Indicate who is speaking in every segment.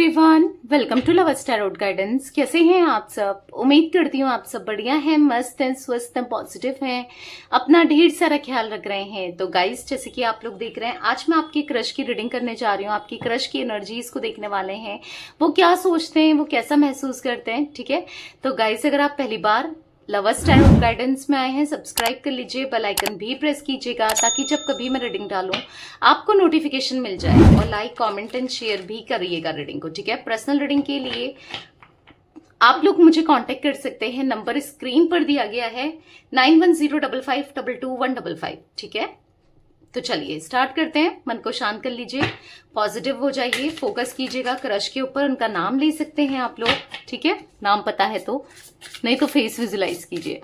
Speaker 1: Everyone, welcome to lovers Tarot guidance. कैसे हैं आप सब? उम्मीद करती हूँ आप सब बढ़िया हैं, मस्त हैं, स्वस्थ हैं, पॉजिटिव हैं, अपना ढेर सारा ख्याल रख रहे हैं। तो गाइस, जैसे कि आप लोग देख रहे हैं, आज मैं आपकी क्रश की रीडिंग करने जा रही हूँ। आपकी क्रश की एनर्जीज को देखने वाले हैं, वो क्या सोचते हैं, वो कैसा महसूस करते हैं। ठीक है, तो गाइस, अगर आप पहली बार लवर्स टैरोट गाइडेंस में आए हैं, सब्सक्राइब कर लीजिए, बेल आइकन भी प्रेस कीजिएगा ताकि जब कभी मैं रीडिंग डालूं आपको नोटिफिकेशन मिल जाए। और लाइक, कमेंट एंड शेयर भी करिएगा रीडिंग को। ठीक है, पर्सनल रीडिंग के लिए आप लोग मुझे कांटेक्ट कर सकते हैं, नंबर स्क्रीन पर दिया गया है 9105522155। ठीक है, तो चलिए स्टार्ट करते हैं। मन को शांत कर लीजिए, पॉजिटिव हो जाइए, फोकस कीजिएगा क्रश के ऊपर। उनका नाम ले सकते हैं आप लोग, ठीक है, नाम पता है तो, नहीं तो फेस विजुलाइज कीजिए।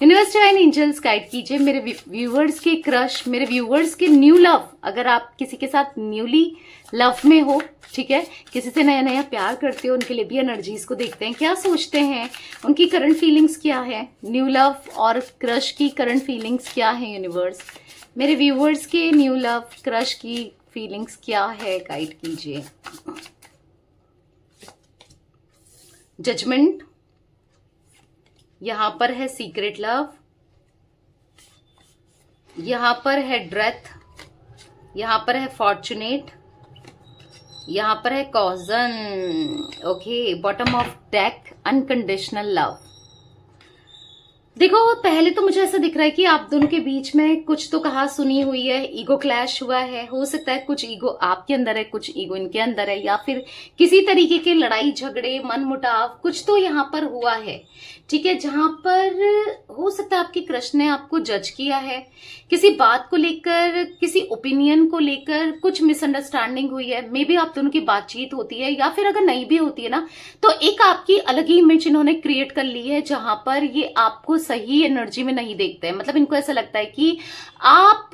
Speaker 1: यूनिवर्स डिवाइन एंजल्स गाइड कीजिए मेरे व्यूअर्स के क्रश, मेरे व्यूअर्स के न्यू लव। अगर आप किसी के साथ न्यूली लव में हो, ठीक है, किसी से नया नया प्यार करते हो, उनके लिए भी एनर्जीज को देखते हैं, क्या सोचते हैं, उनकी करंट फीलिंग्स क्या है। न्यू लव और क्रश की करंट फीलिंग्स क्या है यूनिवर्स, मेरे व्यूअर्स के न्यू लव क्रश की फीलिंग्स क्या है, गाइड कीजिए। जजमेंट, यहां पर है सीक्रेट लव, यहां पर है डेथ, यहां पर है फॉर्चुनेट, यहां पर है cousin. Okay, bottom of deck unconditional love. देखो, पहले तो मुझे ऐसा दिख रहा है कि आप दोनों के बीच में कुछ तो कहा सुनी हुई है, ईगो क्लैश हुआ है। हो सकता है कुछ ईगो आपके अंदर है, कुछ ईगो इनके अंदर है, या फिर किसी तरीके के लड़ाई झगड़े, मनमुटाव कुछ तो यहाँ पर हुआ है। ठीक है, जहां पर हो सकता है आपके क्रश ने आपको जज किया है, किसी बात को लेकर, किसी ओपिनियन को लेकर कुछ मिसअंडरस्टैंडिंग हुई है। मे बी आप दोनों की बातचीत होती है, या फिर अगर नहीं भी होती है ना, तो एक आपकी अलग ही इमेज इन्होंने क्रिएट कर ली है, जहां पर ये आपको सही एनर्जी में नहीं देखते हैं। मतलब इनको ऐसा लगता है कि आप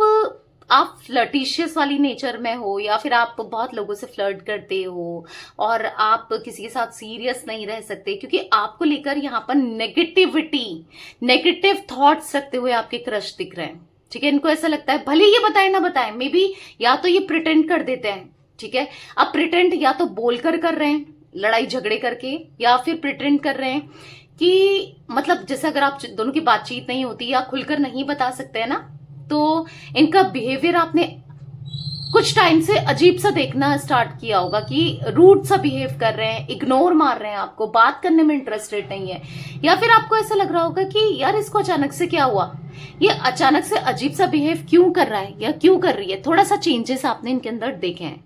Speaker 1: फ्लर्टिशियस वाली नेचर में हो, या फिर आप बहुत लोगों से फ्लर्ट करते हो और आप किसी के साथ सीरियस नहीं रह सकते, क्योंकि आपको लेकर यहाँ पर नेगेटिविटी, नेगेटिव थॉट्स रखते हुए आपके क्रश दिख रहे हैं। ठीक है, इनको ऐसा लगता है, भले ये बताए ना बताए, मे बी या तो ये प्रिटेंड कर देते हैं। ठीक है, अब प्रिटेंड या तो बोलकर कर रहे हैं, लड़ाई झगड़े करके, या फिर प्रिटेंड कर रहे हैं कि मतलब जैसे अगर आप दोनों की बातचीत नहीं होती या खुलकर नहीं बता सकते हैं ना, तो इनका बिहेवियर आपने कुछ टाइम से अजीब सा देखना स्टार्ट किया होगा कि रूड सा बिहेव कर रहे हैं, इग्नोर मार रहे हैं, आपको बात करने में इंटरेस्टेड नहीं है, या फिर आपको ऐसा लग रहा होगा कि यार इसको अचानक से क्या हुआ, ये अचानक से अजीब सा बिहेव क्यों कर रहा है या क्यों कर रही है। थोड़ा सा चेंजेस आपने इनके अंदर देखे हैं,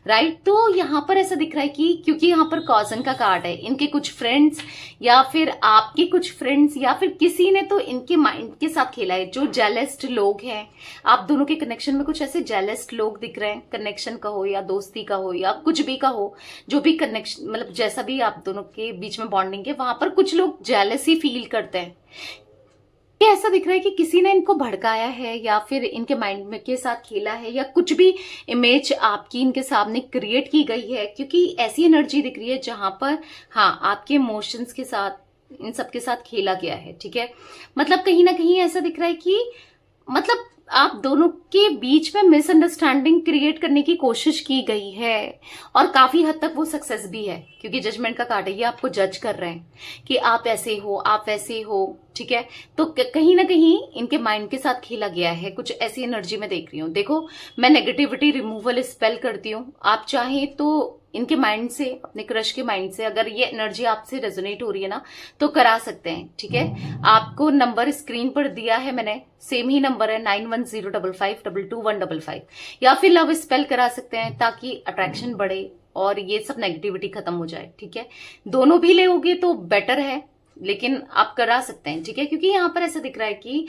Speaker 1: राइट। तो यहाँ पर ऐसा दिख रहा है कि क्योंकि यहाँ पर कॉजन का कार्ड है, इनके कुछ फ्रेंड्स या फिर आपके कुछ फ्रेंड्स या फिर किसी ने तो इनके माइंड के साथ खेला है। जो जेलस्ट लोग हैं, आप दोनों के कनेक्शन में कुछ ऐसे जेलस्ट लोग दिख रहे हैं, कनेक्शन का हो या दोस्ती का हो या कुछ भी का हो, जो भी कनेक्शन, मतलब जैसा भी आप दोनों के बीच में बॉन्डिंग है, वहां पर कुछ लोग जेलसी फील करते हैं। ये ऐसा दिख रहा है कि किसी ने इनको भड़काया है, या फिर इनके माइंड में के साथ खेला है, या कुछ भी इमेज आपकी इनके सामने क्रिएट की गई है, क्योंकि ऐसी एनर्जी दिख रही है जहां पर हाँ आपके इमोशंस के साथ इन सब के साथ खेला गया है। ठीक है, मतलब कहीं ना कहीं ऐसा दिख रहा है कि मतलब आप दोनों के बीच में मिसअंडरस्टैंडिंग क्रिएट करने की कोशिश की गई है, और काफी हद तक वो सक्सेस भी है, क्योंकि जजमेंट का कार्ड है, ये आपको जज कर रहे हैं कि आप ऐसे हो, आप वैसे हो। ठीक है, तो कहीं ना कहीं इनके माइंड के साथ खेला गया है, कुछ ऐसी एनर्जी में देख रही हूँ। देखो, मैं नेगेटिविटी रिमूवल स्पेल करती हूँ, आप चाहें तो इनके माइंड से, अपने क्रश के माइंड से, अगर ये एनर्जी आपसे रेजोनेट हो रही है ना, तो करा सकते हैं। ठीक है, आपको नंबर स्क्रीन पर दिया है मैंने, सेम ही नंबर है 9105522155, या फिर लव स्पेल करा सकते हैं ताकि अट्रैक्शन बढ़े और ये सब नेगेटिविटी खत्म हो जाए। ठीक है, दोनों भी लेोगे तो बेटर है, लेकिन आप करा सकते हैं। ठीक है, क्योंकि यहां पर ऐसा दिख रहा है कि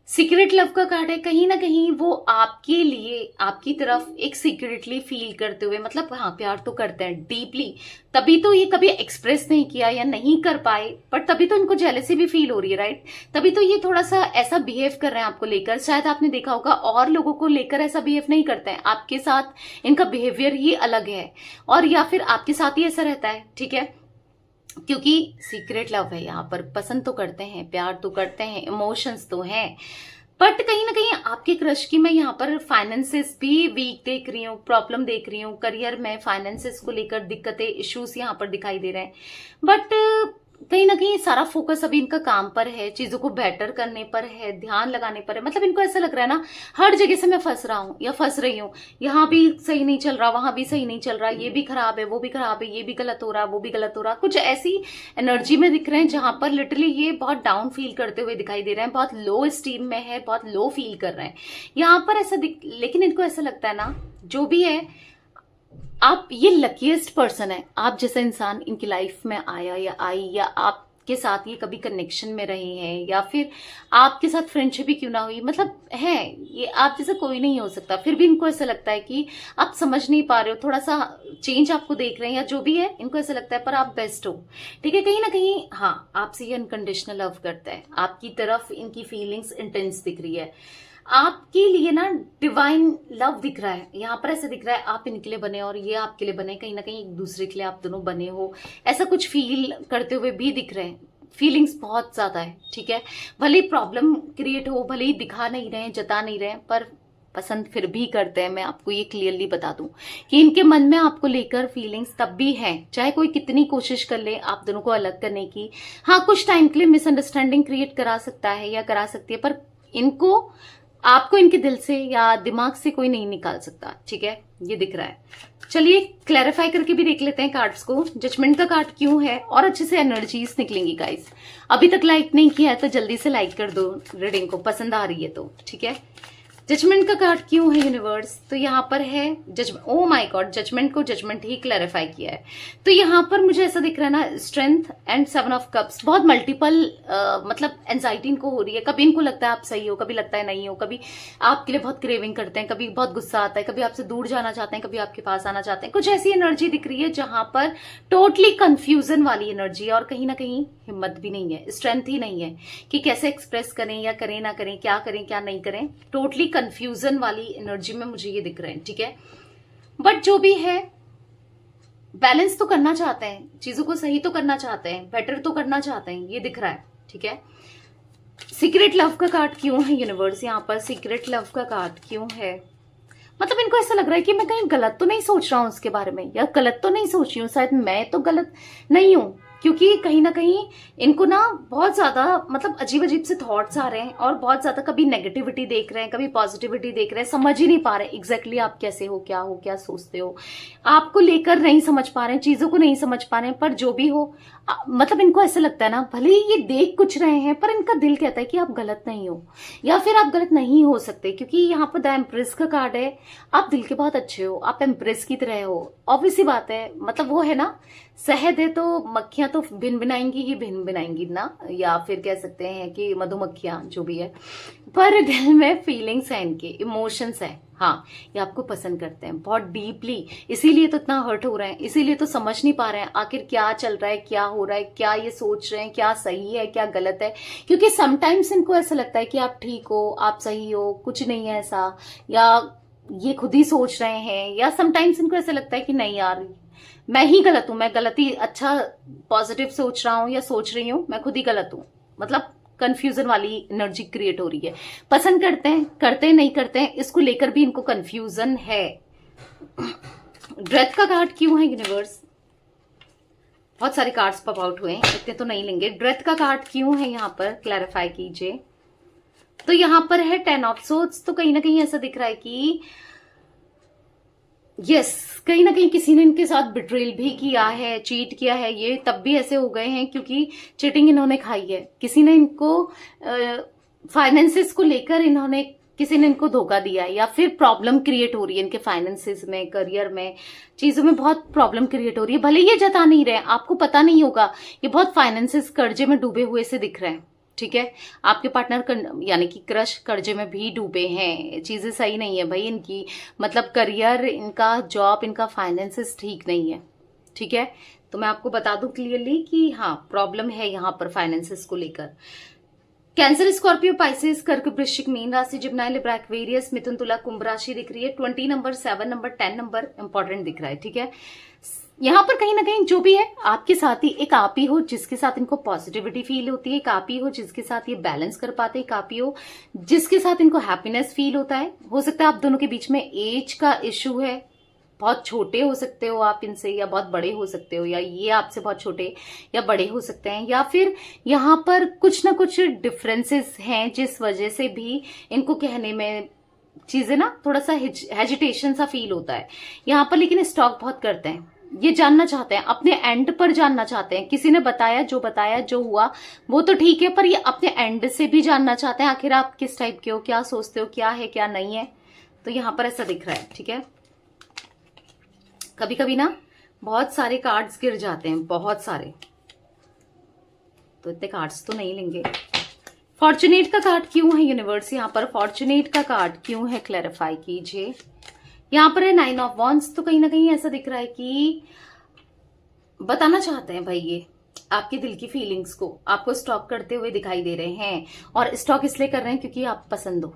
Speaker 1: सीक्रेट लव का कार्ड है, कहीं ना कहीं वो आपके लिए, आपकी तरफ एक सीक्रेटली फील करते हुए, मतलब हाँ प्यार तो करते हैं डीपली, तभी तो ये कभी एक्सप्रेस नहीं किया या नहीं कर पाए, पर तभी तो इनको जेलसी भी फील हो रही है, राइट। तभी तो ये थोड़ा सा ऐसा बिहेव कर रहे हैं आपको लेकर। शायद आपने देखा होगा और लोगों को लेकर ऐसा बिहेव नहीं करते हैं, आपके साथ इनका बिहेवियर ही अलग है, और या फिर आपके साथ ही ऐसा रहता है। ठीक है, क्योंकि सीक्रेट लव है, यहाँ पर पसंद तो करते हैं, प्यार तो करते हैं, इमोशंस तो हैं, बट कहीं ना कहीं आपके क्रश की मैं यहाँ पर फाइनेंसेस भी वीक देख रही हूँ, प्रॉब्लम देख रही हूँ, करियर में फाइनेंसेस को लेकर दिक्कतें, इश्यूज यहाँ पर दिखाई दे रहे हैं। बट कहीं ना कहीं सारा फोकस अभी इनका काम पर है, चीजों को बेटर करने पर है, ध्यान लगाने पर है। मतलब इनको ऐसा लग रहा है ना, हर जगह से मैं फंस रहा हूँ या फंस रही हूँ, यहाँ भी सही नहीं चल रहा, वहां भी सही नहीं चल रहा, ये भी खराब है, वो भी खराब है, ये भी गलत हो रहा, वो भी गलत हो रहा। कुछ ऐसी एनर्जी में दिख रहे हैं जहां पर लिटरली ये बहुत डाउन फील करते हुए दिखाई दे रहे हैं, बहुत लो स्टीम में है, बहुत लो फील कर रहे हैं यहाँ पर ऐसा लेकिन इनको ऐसा लगता है ना, जो भी है आप ये लकीएस्ट पर्सन है, आप जैसा इंसान इनकी लाइफ में आया या आई, या आपके साथ ये कभी कनेक्शन में रहे हैं, या फिर आपके साथ फ्रेंडशिप ही क्यों ना हुई, मतलब है ये आप जैसा कोई नहीं हो सकता। फिर भी इनको ऐसा लगता है कि आप समझ नहीं पा रहे हो, थोड़ा सा चेंज आपको देख रहे हैं या जो भी है, इनको ऐसा लगता है पर आप बेस्ट हो, ठीक है। कहीं ना कहीं हाँ, आपसे ये अनकंडीशनल लव करता है, आपकी तरफ इनकी फीलिंग्स इंटेंस दिख रही है, आपके लिए ना डिवाइन लव दिख रहा है यहाँ पर। ऐसा दिख रहा है आप इनके लिए बने और ये आपके लिए बने, कहीं ना कहीं एक दूसरे के लिए आप दोनों बने हो, ऐसा कुछ फील करते हुए भी दिख रहे हैं। फीलिंग्स बहुत ज्यादा है, ठीक है। भले ही प्रॉब्लम क्रिएट हो, भले ही दिखा नहीं रहे, जता नहीं रहे, पर पसंद फिर भी करते हैं। मैं आपको ये क्लियरली बता दूं कि इनके मन में आपको लेकर फीलिंग्स तब भी है, चाहे कोई कितनी कोशिश कर ले आप दोनों को अलग करने की। हाँ, कुछ टाइम के लिए मिसअंडरस्टैंडिंग क्रिएट करा सकता है या करा सकती है, पर इनको आपको इनके दिल से या दिमाग से कोई नहीं निकाल सकता, ठीक है। ये दिख रहा है। चलिए क्लैरिफाई करके भी देख लेते हैं कार्ड्स को, जजमेंट का कार्ड क्यों है और अच्छे से एनर्जीज निकलेंगी गाइस। अभी तक लाइक नहीं किया है तो जल्दी से लाइक कर दो रीडिंग को, पसंद आ रही है तो, ठीक है। जजमेंट का कार्ड क्यों है यूनिवर्स, तो यहाँ पर है judgement. Oh my God, judgement को जजमेंट ही क्लैरिफाई किया है। तो यहाँ पर मुझे ऐसा दिख रहा है ना, स्ट्रेंथ एंड 7 ऑफ कप्स, बहुत मल्टीपल मतलब एंजाइटी इनको हो रही है। कभी इनको लगता है आप सही हो, कभी लगता है नहीं हो, कभी आपके लिए बहुत क्रेविंग करते हैं, कभी बहुत गुस्सा आता है, कभी आपसे दूर जाना चाहते हैं, कभी आपके पास आना चाहते हैं। कुछ ऐसी एनर्जी दिख रही है जहां पर टोटली कंफ्यूजन वाली एनर्जी है और कहीं ना कहीं हिम्मत भी नहीं है, स्ट्रेंथ ही नहीं है कि कैसे एक्सप्रेस करें या करें ना करें, क्या करें क्या नहीं करें। टोटली कंफ्यूजन वाली एनर्जी में मुझे ये दिख रहे हैं, ठीक है। बट जो भी है, बैलेंस तो करना चाहते हैं, चीजों को सही तो करना चाहते हैं, बेटर तो करना चाहते हैं, ये दिख रहा है, ठीक है। सीक्रेट लव का कार्ड क्यों है यूनिवर्स, यहाँ पर सीक्रेट लव का कार्ड क्यों है। मतलब इनको ऐसा लग रहा है कि मैं कहीं गलत तो नहीं सोच रहा हूं उसके बारे में, या गलत तो नहीं सोच रही हूँ, शायद मैं तो गलत नहीं हूं, क्योंकि कहीं ना कहीं इनको ना बहुत ज्यादा मतलब अजीब अजीब से थॉट्स आ रहे हैं और बहुत ज्यादा कभी नेगेटिविटी देख रहे हैं, कभी पॉजिटिविटी देख रहे हैं। समझ ही नहीं पा रहे एग्जैक्टली आप कैसे हो, क्या सोचते हो, आपको लेकर नहीं समझ पा रहे हैं, चीजों को नहीं समझ पा रहे हैं। पर जो भी हो, मतलब इनको ऐसा लगता है ना, भले ही ये देख कुछ रहे हैं पर इनका दिल कहता है कि आप गलत नहीं हो, या फिर आप गलत नहीं हो सकते, क्योंकि यहाँ पर द एम्प्रेस का कार्ड है। आप दिल के बहुत अच्छे हो, आप एम्प्रेस की तरह हो, ऑब्वियस सी बात है। मतलब वो है ना, शहद है तो मक्खियां तो भिन भिनाएंगी ही भिन भिनाएंगी ना, या फिर कह सकते हैं कि मधुमक्खियां, जो भी है। पर दिल में फीलिंग्स है, इनके इमोशंस है। हाँ, ये आपको पसंद करते हैं बहुत डीपली, इसीलिए तो इतना हर्ट हो रहे हैं, इसीलिए तो समझ नहीं पा रहे हैं आखिर क्या चल रहा है, क्या हो रहा है, क्या ये सोच रहे हैं, क्या सही है क्या गलत है। क्योंकि समटाइम्स इनको ऐसा लगता है कि आप ठीक हो, आप सही हो, कुछ नहीं है ऐसा, या ये खुद ही सोच रहे हैं, या समटाइम्स इनको ऐसा लगता है कि नहीं यार मैं ही गलत हूं, मैं गलत ही अच्छा पॉजिटिव सोच रहा हूं या सोच रही हूं, मैं खुद ही गलत हूं। मतलब कंफ्यूजन वाली एनर्जी क्रिएट हो रही है। पसंद करते हैं नहीं करते हैं, इसको लेकर भी इनको कंफ्यूजन है। डेथ का कार्ड क्यों है यूनिवर्स, बहुत सारे कार्ड्स पॉप आउट हुए हैं, इतने तो नहीं लेंगे। डेथ का कार्ड क्यों है यहाँ पर, क्लैरिफाई कीजिए। तो यहाँ पर है 10 ऑफ सोर्ड्स। तो कहीं ना कहीं ऐसा दिख रहा है कि यस, कहीं ना कहीं किसी ने इनके साथ बिट्रेल भी किया है, चीट किया है। ये तब भी ऐसे हो गए हैं क्योंकि चीटिंग इन्होंने खाई है। किसी ने इनको फाइनेंसेस को लेकर किसी ने इनको धोखा दिया है, या फिर प्रॉब्लम क्रिएट हो रही है इनके फाइनेंसेस में, करियर में, चीजों में बहुत प्रॉब्लम क्रिएट हो रही है। भले ये जता नहीं रहे, आपको पता नहीं होगा, ये बहुत फाइनेंसेस कर्जे में डूबे हुए से दिख रहे हैं, ठीक है। आपके पार्टनर यानी कि क्रश कर्जे में भी डूबे हैं, चीजें सही नहीं है भाई इनकी। मतलब करियर इनका, जॉब इनका, फाइनेंसेस ठीक नहीं है, ठीक है। तो मैं आपको बता दूं क्लियरली कि हाँ, प्रॉब्लम है यहाँ पर फाइनेंसेस को लेकर। कैंसर, स्कॉर्पियो, पाइसेस, कर्क, वृश्चिक, मीन राशि, जिम्नाई, लिब्रा, एक्वेरियस, मिथुन, तुला, कुंभ राशि दिख रही है। 20 नंबर, 7 नंबर, 10 नंबर इंपॉर्टेंट दिख रहा है। ठीक है, यहाँ पर कहीं ना कहीं जो भी है आपके साथ ही, एक आप ही हो जिसके साथ इनको पॉजिटिविटी फील होती है, एक आप ही हो जिसके साथ ये बैलेंस कर पाते हैं, एक आप ही हो जिसके साथ इनको हैप्पीनेस फील होता है। हो सकता है आप दोनों के बीच में एज का इश्यू है, बहुत छोटे हो सकते हो आप इनसे, या बहुत बड़े हो सकते हो, या ये आपसे बहुत छोटे या बड़े हो सकते हैं, या फिर यहाँ पर कुछ ना कुछ डिफरेंसेस हैं जिस वजह से भी इनको कहने में चीजें ना थोड़ा सा हेजिटेशन सा फील होता है यहाँ पर। लेकिन स्टॉक बहुत करते हैं, ये जानना चाहते हैं, अपने एंड पर जानना चाहते हैं। किसी ने बताया जो हुआ वो तो ठीक है, पर ये अपने एंड से भी जानना चाहते हैं आखिर आप किस टाइप के हो, क्या सोचते हो, क्या है क्या नहीं है। तो यहाँ पर ऐसा दिख रहा है। ठीक है, कभी कभी ना बहुत सारे कार्ड्स गिर जाते हैं, बहुत सारे, तो इतने कार्ड्स तो नहीं लेंगे। फॉर्चुनेट का कार्ड क्यों है यूनिवर्स यहाँ पर? फॉर्चुनेट का कार्ड क्यों है, क्लैरिफाई कीजिए। यहाँ पर है 9 ऑफ वॉन्ड्स, तो कहीं ना कहीं ऐसा दिख रहा है कि बताना चाहते हैं भाई ये आपके दिल की फीलिंग्स को, आपको स्टॉक करते हुए दिखाई दे रहे हैं। और स्टॉक इसलिए कर रहे हैं क्योंकि आप पसंद हो,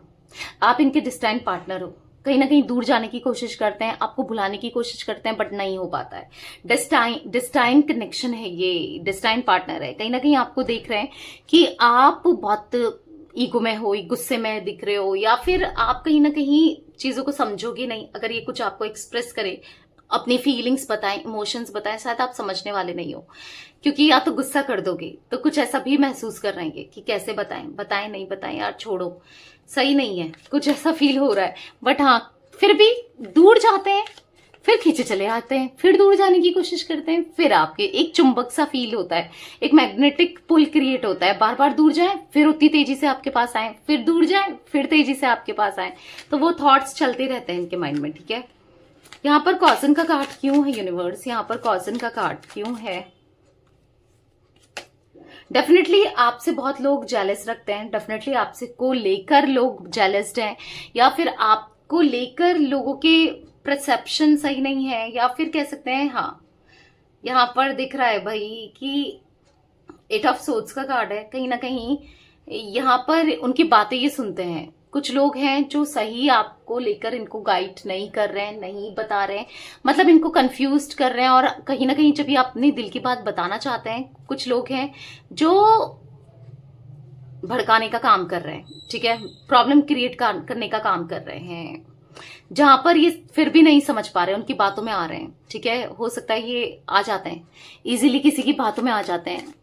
Speaker 1: आप इनके डिस्टेंट पार्टनर हो। कहीं ना कहीं दूर जाने की कोशिश करते हैं, आपको भुलाने की कोशिश करते हैं, बट नहीं हो पाता है। डिस्टाइन कनेक्शन है ये, डिस्टाइन पार्टनर है। कहीं ना कहीं आपको देख रहे हैं कि आप बहुत ईगो में हो, गुस्से में दिख रहे हो, या फिर आप कहीं ना कहीं चीजों को समझोगे नहीं अगर ये कुछ आपको एक्सप्रेस करे, अपनी फीलिंग्स बताएं, इमोशंस बताएं, शायद आप समझने वाले नहीं हो, क्योंकि या तो गुस्सा कर दोगे तो कुछ ऐसा भी महसूस कर रहे हैं कि कैसे बताएं नहीं बताएं यार, छोड़ो, सही नहीं है, कुछ ऐसा फील हो रहा है। बट हाँ, फिर भी दूर जाते हैं, फिर खींचे चले आते हैं, फिर दूर जाने की कोशिश करते हैं, फिर आपके एक चुंबक सा फील होता है, एक मैग्नेटिक पुल क्रिएट होता है। बार बार दूर जाएं, फिर उतनी तेजी से आपके पास आए, फिर दूर जाएं, फिर तेजी से आपके पास आए। तो वो थॉट्स चलते रहते हैं इनके माइंड में। ठीक है, यहाँ पर कॉजन का कार्ड क्यों है यूनिवर्स? यहाँ पर कॉजन का कार्ड क्यों है? डेफिनेटली आपसे बहुत लोग जेलस रखते हैं, डेफिनेटली आपसे को लेकर लोग जेलस्ड हैं, या फिर आपको लेकर लोगों के परसेप्शन सही नहीं है, या फिर कह सकते हैं हाँ, यहाँ पर दिख रहा है भाई कि 8 ऑफ सोर्ड्स का कार्ड है। कहीं ना कहीं यहाँ पर उनकी बातें ये सुनते हैं। कुछ लोग हैं जो सही आपको लेकर इनको गाइड नहीं कर रहे हैं, नहीं बता रहे हैं, मतलब इनको कंफ्यूज्ड कर रहे हैं। और कहीं ना कहीं जब ये अपने दिल की बात बताना चाहते हैं, कुछ लोग हैं जो भड़काने का काम कर रहे हैं। ठीक है, प्रॉब्लम क्रिएट करने का काम कर रहे हैं, जहां पर ये फिर भी नहीं समझ पा रहे, उनकी बातों में आ रहे हैं। ठीक है, हो सकता है ये आ जाते हैं इजीली, किसी की बातों में आ जाते हैं,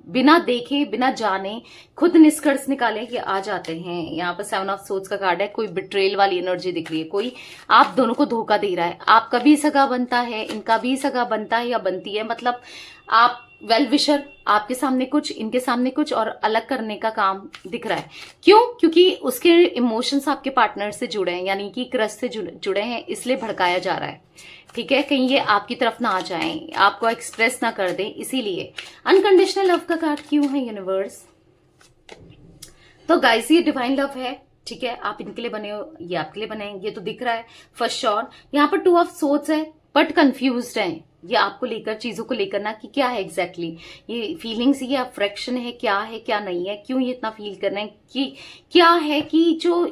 Speaker 1: बिना देखे बिना जाने खुद निष्कर्ष निकाले कि आ जाते हैं। यहाँ पर 7 ऑफ सोर्ड्स का कार्ड है। कोई बिट्रेल वाली एनर्जी दिख रही है, कोई आप दोनों को धोखा दे रहा है। आपका भी सगा बनता है, इनका भी सगा बनता है या बनती है, मतलब आप वेल विशर, आपके सामने कुछ, इनके सामने कुछ, और अलग करने का काम दिख रहा है। क्यों? क्योंकि उसके इमोशंस आपके पार्टनर से जुड़े हैं, यानी कि क्रश से जुड़े हैं, इसलिए भड़काया जा रहा है। ठीक है, कहीं ये आपकी तरफ ना आ जाएं, आपको एक्सप्रेस ना कर दें, इसीलिए। अनकंडीशनल लव का कार्ड क्यों है यूनिवर्स? तो गाइस, ये डिवाइन लव है। ठीक है, आप इनके लिए बने हो, ये आपके लिए बने हैं, ये तो दिख रहा है फर्स्ट श्योर। यहाँ पर 2 ऑफ सोर्ड्स है, बट कंफ्यूज्ड है ये आपको लेकर, चीजों को लेकर ना, कि क्या है एग्जैक्टली ये फीलिंग्स, ये अफ्रेक्शन है क्या नहीं है, क्यों ये इतना फील कर रहे हैं, कि क्या है कि जो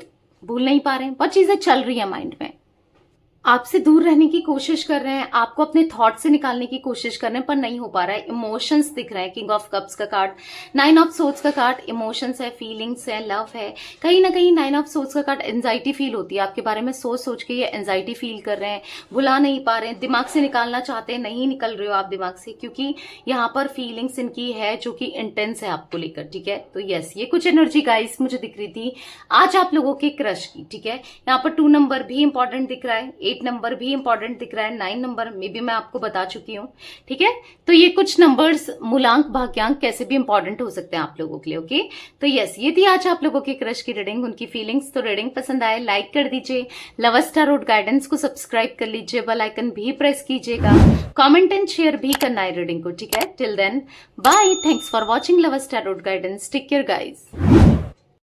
Speaker 1: भूल नहीं पा रहे हैं, बहुत चीजें चल रही है माइंड में, आपसे दूर रहने की कोशिश कर रहे हैं, आपको अपने थॉट से निकालने की कोशिश कर रहे हैं, पर नहीं हो पा रहा है। इमोशंस दिख रहे हैं, किंग ऑफ कप्स का कार्ड, 9 ऑफ सोर्ड्स का कार्ड, इमोशंस है, फीलिंग्स है, लव है। कहीं ना कहीं 9 ऑफ सोर्ड्स का कार्ड एंजाइटी फील होती है आपके बारे में, सोच सोच के ये एंजाइटी फील कर रहे हैं, भुला नहीं पा रहे हैं, दिमाग से निकालना चाहते हैं, नहीं निकल रहे हो आप दिमाग से, क्योंकि यहाँ पर फीलिंग्स इनकी है जो कि इंटेंस है आपको लेकर। ठीक है, तो यस, ये कुछ एनर्जी गाइस मुझे दिख रही थी आज आप लोगों के क्रश की। ठीक है, यहाँ पर 2 नंबर भी इंपॉर्टेंट दिख रहा है, 8 नंबर भी इंपॉर्टेंट दिख रहा है, 9 नंबर में भी मैं आपको बता चुकी हूँ। ठीक है, तो ये कुछ नंबर्स मूलांक भाग्यांक कैसे भी इंपॉर्टेंट हो सकते हैं आप लोगों के लिए। ओके, तो यस, ये थी आज आप लोगों के क्रश की रीडिंग, उनकी फीलिंग्स। तो रीडिंग पसंद आए लाइक कर दीजिए, लवर्स टैरोट गाइडेंस को सब्सक्राइब कर लीजिए, बेल आइकन भी प्रेस कीजिएगा, कमेंट एंड शेयर भी करना है रीडिंग को। ठीक है, till then bye, thanks for watching Lovers Tarot Guidance, take care guys.